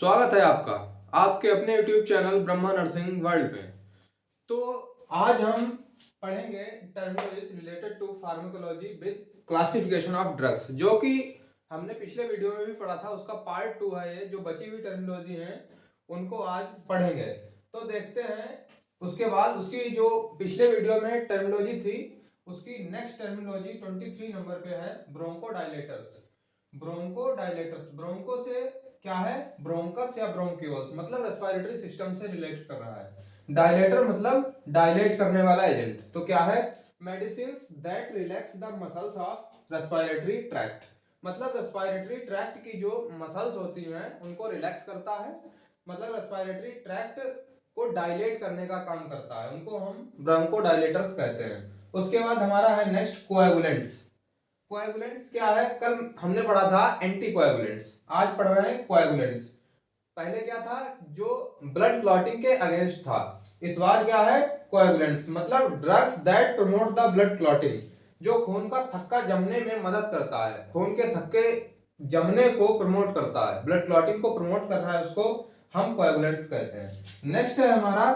स्वागत है आपका आपके अपने YouTube channel Brahma nursing world में। तो आज हम पढ़ेंगे terminologies related to pharmacology with classification of drugs, जो कि हमने पिछले वीडियो में भी पढ़ा था। उसका पार्ट 2 है ये। जो बची हुई टर्मिनोलॉजी है उनको आज पढ़ेंगे। तो देखते हैं उसके बाद उसकी जो पिछले वीडियो में टर्मिनोलॉजी थी उसकी नेक्स्ट टर्मिनोलॉजी 23 नंबर पे है ब्रोंकोडायलेटर्स। ब्रोंकोडायलेटर्स, ब्रोंको से क्या है, ब्रोंकस या ब्रोंक्यूल्स, मतलब रेस्पिरेटरी सिस्टम से रिलेट कर रहा है। डायलेटर मतलब डायलेट करने वाला एजेंट। तो क्या है, medicines that relax the muscles of respiratory tract, मतलब रेस्पिरेटरी ट्रैक्ट की जो मसल्स होती हैं उनको रिलैक्स करता है, मतलब रेस्पिरेटरी ट्रैक्ट को डायलेट करने का काम करता है, उनको हम ब्रोंकोडायलेटर्स कहते हैं। उसके बाद हमारा है नेक्स्ट कोएगुलेंट्स। कोएगुलेंट्स क्या है, कल हमने पढ़ा था एंटीकोएगुलेंट्स, आज पढ़ रहे हैं कोएगुलेंट्स। पहले क्या था, जो ब्लड क्लॉटिंग के अगेंस्ट था। इस बार क्या है, कोएगुलेंट्स मतलब drugs that promote the blood clotting, जो खून का थक्का जमने में मदद करता है, खून के थक्के जमने को प्रमोट करता है, ब्लड क्लॉटिंग को प्रमोट कर रहा है, उसको हम कोएगुलेंट्स कहते हैं। नेक्स्ट है हमारा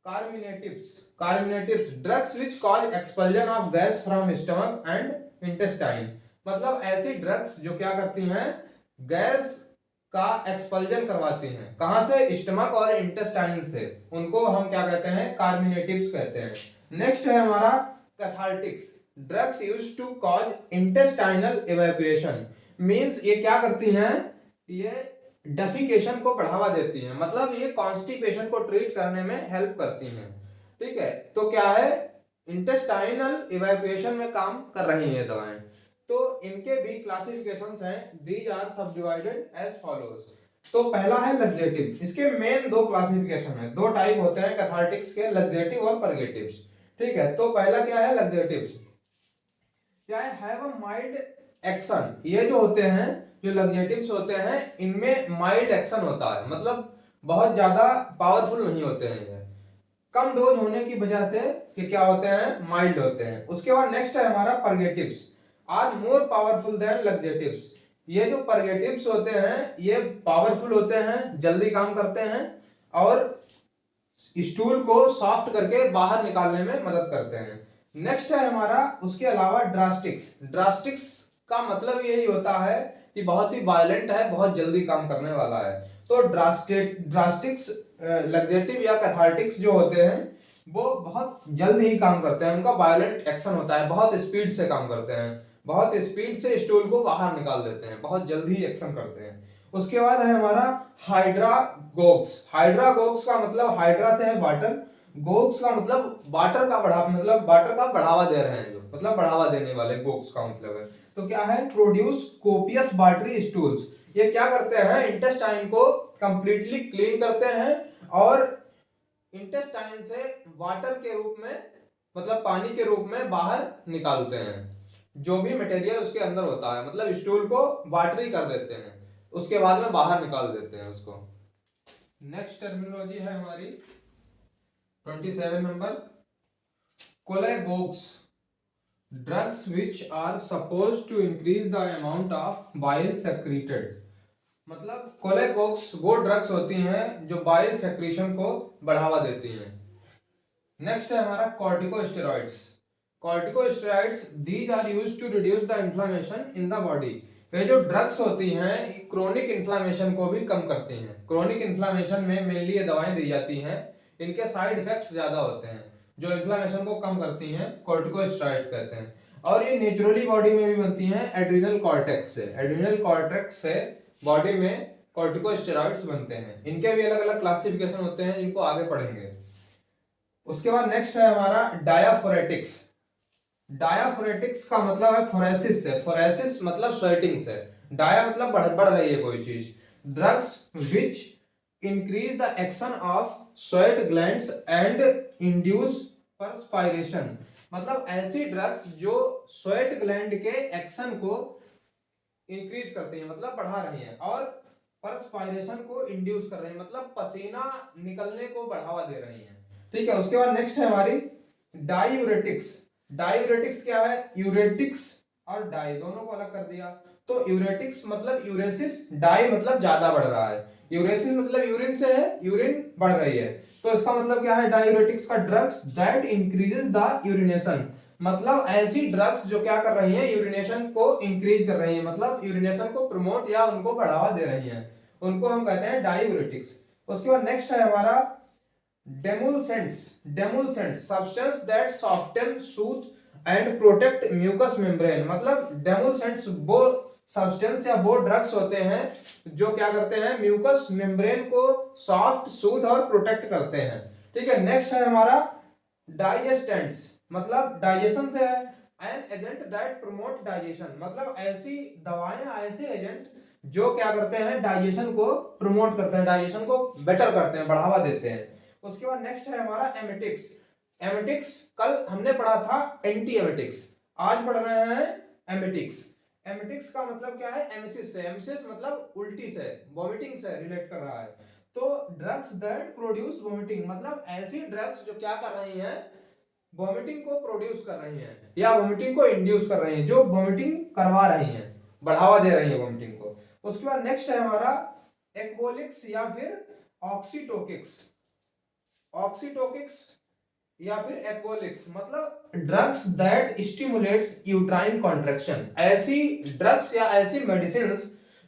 carminatives. Carminatives drugs which cause expulsion of gas from stomach and intestine, मतलब ऐसी ड्रग्स जो क्या करती हैं, गैस का एक्सपल्जन करवाती हैं। कहां से, स्टमक और इंटेस्टाइन से, उनको हम क्या कहते हैं, कार्मिनेटिव्स कहते हैं। नेक्स्ट है हमारा cathartics. Drugs used to cause intestinal evacuation, means ये क्या करती हैं, ये डेफिकेशन को बढ़ावा देती हैं, मतलब ये कॉन्स्टिपेशन को ट्रीट करने में हेल्प करती हैं। ठीक है, तो क्या है, इंटेस्टाइनल इवैक्यूएशन में काम कर रही हैं दवाएं। तो इनके भी क्लासिफिकेशंस हैं, दीज आर सबडिवाइडेड एज फॉलोज। तो पहला है लग्जेटिव। इसके मेन दो क्लासिफिकेशन है, दो टाइप होते हैं कैथार्टिक्स के, लग्जेटिव और परगेटिव्स। ठीक है, तो पहला क्या है, लग्जेटिव्स क्या है, हैव अ माइल्ड एक्शन। ये जो होते हैं, जो लग्जेटिव्स होते हैं, इनमें माइल्ड एक्शन होता है, मतलब बहुत ज्यादा पावरफुल नहीं होते हैं ये, कम डोज होने की वजह से ये क्या होते हैं, माइल्ड होते हैं। उसके बाद नेक्स्ट है हमारा purgatives, are more powerful than laxatives. ये जो परगेटिव्स होते हैं ये पावरफुल होते हैं, जल्दी काम करते हैं और स्टूल को सॉफ्ट करके बाहर निकालने में मदद करते हैं। नेक्स्ट है हमारा उसके अलावा ड्रास्टिक्स। ड्रास्टिक्स का मतलब यही होता है कि बहुत ही वायलेंट है, बहुत जल्दी काम करने वाला है। तो ड्रास्टिक्स लग्जेटिव या कैथार्टिक्स जो होते हैं वो बहुत जल्द ही काम करते हैं, उनका वायलेंट एक्शन होता है, बहुत स्पीड से काम करते हैं, बहुत स्पीड से स्टूल को बाहर निकाल देते हैं, बहुत जल्द ही एक्शन करते हैं। उसके बाद है हमारा हाइड्रागोग्स। हाइड्रागोग्स का मतलब हाइड्रा से है वाटर, गोग्स का मतलब वाटर का बढ़ावा, मतलब वाटर का बढ़ावा दे रहे हैं, जो मतलब बढ़ावा देने वाले, गोग्स का मतलब है। तो क्या है, प्रोड्यूस कोपियस वाटरी स्टूल्स। ये क्या करते हैं, इंटेस्टाइन को कंप्लीटली क्लीन करते हैं और इंटेस्टाइन से वाटर के रूप में, मतलब पानी के रूप में बाहर निकालते हैं, जो भी मटेरियल उसके अंदर होता है, मतलब स्टूल को वाटरी कर देते हैं, उसके बाद में बाहर निकाल देते हैं उसको। नेक्स्ट टर्मिनोलॉजी है हमारी 27 number, cholagogues. Drugs which are suppose to increase the amount of bile secreted, मतलब कोलेगोग्स वो ड्रग्स होती हैं जो बाइल सेक्रीशन को बढ़ावा देती हैं। नेक्स्ट है हमारा corticosteroids. Corticosteroids these are used to reduce the inflammation in the body. ये जो ड्रग्स होती हैं क्रोनिक इन्फ्लेमेशन को भी कम करती हैं। क्रोनिक इन्फ्लेमेशन में मेनली ये दवाएं दी जाती हैं, इनके साइड इफेक्ट्स ज्यादा होते हैं, जो इन्फ्लेमेशन को कम करती हैं कॉर्टिकोस्टेरॉइड्स कहते हैं। और ये नेचुरली बॉडी में भी बनती हैं एड्रिनल कॉर्टेक्स से, एड्रिनल कॉर्टेक्स से बॉडी में कॉर्टिकोस्टेरॉइड्स बनते हैं। इनके भी अलग अलग क्लासिफिकेशन होते हैं जिनको आगे पढ़ेंगे। उसके बाद नेक्स्ट है हमारा डायाफोरेटिक्स। डायाफोरेटिक्स का मतलब है फोरेसिस से, फोरेसिस मतलब स्वेटिंग से, डाया मतलब बढ़ रही है कोई चीज। Drugs which increase the action of sweat glands and induce perspiration, मतलब ऐसी ड्रग्स जो स्वेट ग्लैंड के एक्शन को इंक्रीज करती हैं, मतलब बढ़ा रही हैं, और परस्पायरेशन को इंड्यूस कर रही हैं, मतलब पसीना निकलने को बढ़ावा दे रही हैं। ठीक है, उसके बाद नेक्स्ट है हमारी डायूरेटिक्स। डायूरेटिक्स क्या है, यूरेटिक्स और डाई दोनों को अलग कर दिया। तो यूरेटिक्स मतलब यूरेसिस, डाई मतलब ज्यादा बढ़ रहा है, यूरेसिस मतलब यूरिन से है, यूरिन बढ़ रही है, तो इसका मतलब क्या है, डायूरेटिक्स का drugs that increases the urination, मतलब ऐसी ड्रग्स जो क्या कर रही हैं, यूरिनेशन को इंक्रीज कर रही हैं, मतलब यूरिनेशन को प्रमोट या उनको बढ़ावा दे रही हैं, उनको हम कहते हैं डायूरेटिक्स। उसके बाद नेक्स्ट है हमारा demulcents. Demulcents substance that soften, soothe and protect mucus membrane, मतलब डेमुलसेंट्स वो सब्सटेंस या वो ड्रग्स होते हैं जो क्या करते हैं, म्यूकस मेम्ब्रेन को सॉफ्ट, सूथ और प्रोटेक्ट करते हैं। ठीक है, नेक्स्ट है हमारा डाइजेस्टेंट्स, मतलब डाइजेशन से है, an agent that promote digestion, मतलब ऐसी दवाएं, ऐसे एजेंट जो क्या करते हैं, डाइजेशन को प्रमोट करते हैं, डाइजेशन को बेटर करते हैं, बढ़ावा देते हैं। उसके बाद नेक्स्ट है हमारा एमेटिक्स। एमेटिक्स कल हमने पढ़ा था एंटी एमेटिक्स, आज पढ़ रहे हैं एमेटिक्स। एमेटिक्स का मतलब क्या है, एमेसिस से, एमेसिस मतलब उल्टी से, वॉमिटिंग से रिलेट कर रहा है। तो ड्रग्स दैट प्रोड्यूस वॉमिटिंग, मतलब ऐसी ड्रग्स जो क्या कर रही हैं, वॉमिटिंग को प्रोड्यूस कर रही हैं या वॉमिटिंग को इंड्यूस कर रही हैं, जो वॉमिटिंग करवा रही हैं, बढ़ावा दे रही हैं वॉमिटिंग को। उसके बाद नेक्स्ट है हमारा एक्वोलिक्स या फिर ऑक्सीटोकिक्स। ऑक्सीटोकिक्स या फिर एक्वोलिक्स मतलब drugs that stimulates uterine contraction, ऐसी ड्रग्स या ऐसी मेडिसिन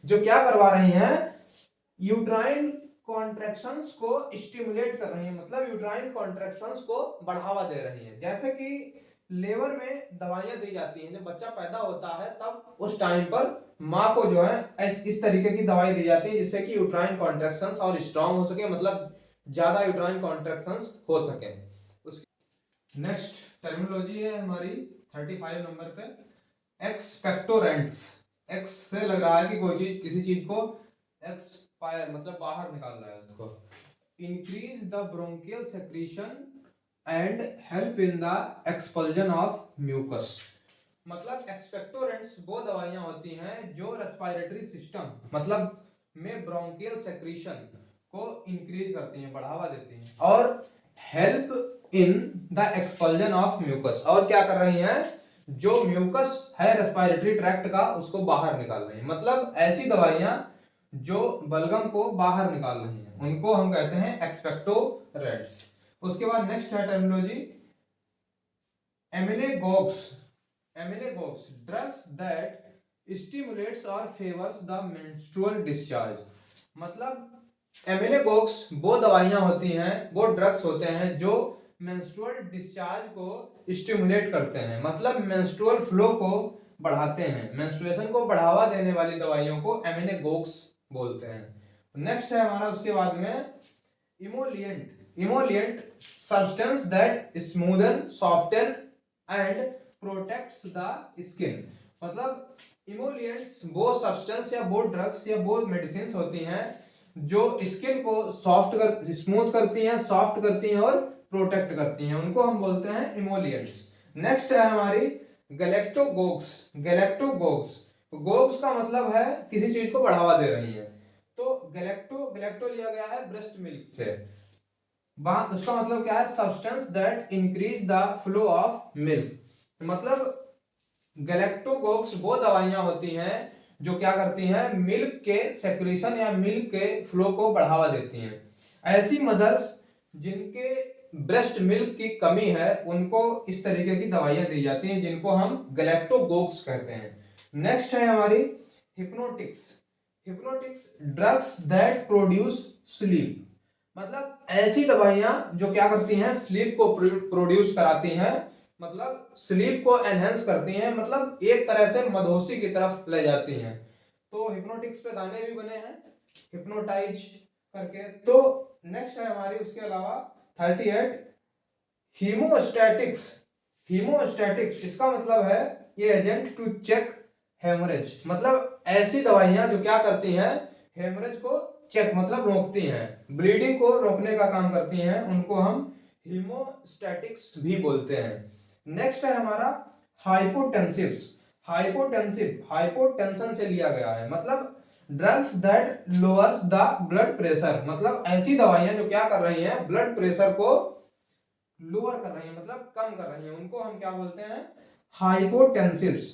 जो क्या करवा रही हैं, यूट्राइन कॉन्ट्रैक्शंस को स्टिमुलेट कर रही है, मतलब यूट्राइन कॉन्ट्रैक्शंस को बढ़ावा दे रही है। जैसे कि लेबर में दवाइयां दी जाती हैं, जब बच्चा पैदा होता है तब उस टाइम पर माँ को जो है इस तरीके की दवाई दी जाती है जिससे कि यूट्राइन कॉन्ट्रैक्शंस और स्ट्रांग हो सके, मतलब ज्यादा यूट्राइन कॉन्ट्रैक्शंस हो सके। नेक्स्ट टर्मिनोलॉजी है हमारी 35 नंबर पे, एक्सपेक्टोरेंट्स। एक्स से लग रहा है कि कोई चीज, किसी चीज को एक्सपायर मतलब बाहर निकाल रहा है उसको। Increase the bronchial secretion and help in the expulsion of mucus, मतलब एक्सपेक्टोरेंट्स वो दवाइयां होती हैं जो रेस्पिरेटरी सिस्टम मतलब में ब्रोंकियल सेक्रीशन को इंक्रीज करती हैं, बढ़ावा देती हैं, और help in the expulsion of mucus, और क्या कर रही हैं, जो म्यूकस है रेस्पिरेटरी ट्रैक्ट का उसको बाहर निकाल रही हैं, मतलब ऐसी दवाइयां जो बलगम को बाहर निकाल रही हैं उनको हम कहते हैं एक्सपेक्टोरेंट्स। उसके बाद नेक्स्ट है टर्मिनोलॉजी एमिनेगोग्स। एमिनेगोग्स ड्रग्स दैट स्टिमुलेट्स और फेवर्स द मेंस्ट्रुअल डिस्चार्ज, मतलब एमिनेगोग्स वो दवाइयां होती हैं, वो ड्रग्स होते हैं जो मेंस्ट्रुअल डिस्चार्ज को स्टिमुलेट करते हैं, मतलब मेंस्ट्रुअल फ्लो को बढ़ाते हैं, मेंस्ट्रुएशन को बढ़ावा देने वाली दवाइयों को एमिनेगोग्स बोलते हैं। नेक्स्ट है हमारा उसके बाद में emollient. Emollient substance that smoothen, soften and protects the skin, मतलब इमोलिएंट्स वो सब्सटेंस या वो ड्रग्स या वो मेडिसिन होती हैं जो स्किन को सॉफ्ट कर, स्मूथ करती हैं, सॉफ्ट करती हैं और प्रोटेक्ट करती हैं, उनको हम बोलते हैं इमोलिएंट्स। नेक्स्ट है हमारी गैलेक्टोगोग्स। गैलेक्टोगोग्स, गोग्स का मतलब है किसी चीज को बढ़ावा दे रही है, तो गैलेक्टो, गैलेक्टो लिया गया है ब्रेस्ट मिल्क से, वहां उसका मतलब क्या है, substance that increase the flow of milk, मतलब गैलेक्टोगोक्स वो दवाइयां होती हैं जो क्या करती हैं, मिल्क के सेक्रेशन या मिल्क के फ्लो को बढ़ावा देती हैं। ऐसी मदर्स जिनके ब्रेस्ट मिल्क की कमी है उनको इस तरीके की दवाइयां दी जाती हैं जिनको हम गैलेक्टोगोक्स कहते हैं। नेक्स्ट है हमारी hypnotics. Hypnotics drugs that produce sleep, मतलब ऐसी दवाइयां जो क्या करती हैं, स्लीप को प्रोड्यूस कराती हैं, मतलब स्लीप को एनहेंस करती हैं, मतलब एक तरह से मदहोशी की तरफ ले जाती हैं। तो हिप्नोटिक्स पे गाने भी बने हैं हिप्नोटाइज करके। तो नेक्स्ट है हमारी उसके अलावा 38 हीमोस्टैटिक्स। हीमोस्टैटिक्स इसका मतलब है ये एजेंट टू चेक हेमरेज, मतलब ऐसी दवाइयां जो क्या करती हैं, हेमरेज को चेक मतलब रोकती हैं, ब्लीडिंग को रोकने का काम करती हैं, उनको हम हीमोस्टैटिक्स भी बोलते हैं। नेक्स्ट है हमारा हाइपोटेंसिव्स। हाइपोटेंसिव हाइपोटेंशन से लिया गया है, मतलब drugs that lowers the blood pressure, मतलब ऐसी दवाइयां जो क्या कर रही हैं, ब्लड प्रेशर को लोअर कर रही हैं, मतलब कम कर रही हैं, उनको हम क्या बोलते हैं, हाइपोटेंसिव्स।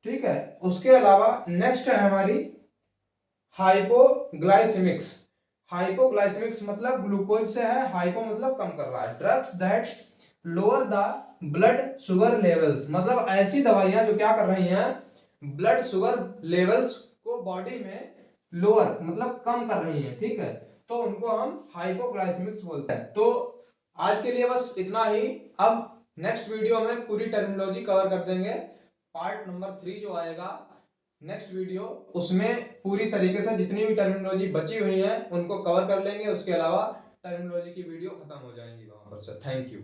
ठीक है। उसके अलावा नेक्स्ट है हमारी हाइपोग्लाइसेमिक्स। हाइपोग्लाइसेमिक्स मतलब ग्लूकोज से है, हाइपो मतलब कम कर रहा है। Drugs that lower the blood sugar levels, मतलब ऐसी दवाइयां जो क्या कर रही हैं, ब्लड शुगर लेवल्स को बॉडी में लोअर मतलब कम कर रही हैं, ठीक है, तो उनको हम हाइपोग्लाइसेमिक्स बोलते हैं। तो आज के लिए बस इतना ही। अब नेक्स्ट वीडियो में पूरी टर्मिनोलॉजी कवर कर देंगे। पार्ट नंबर 3 जो आएगा नेक्स्ट वीडियो, उसमें पूरी तरीके से जितनी भी टर्मिनोलॉजी बची हुई है उनको कवर कर लेंगे। उसके अलावा टर्मिनोलॉजी की वीडियो खत्म हो जाएंगी वहां पर से। Thank you.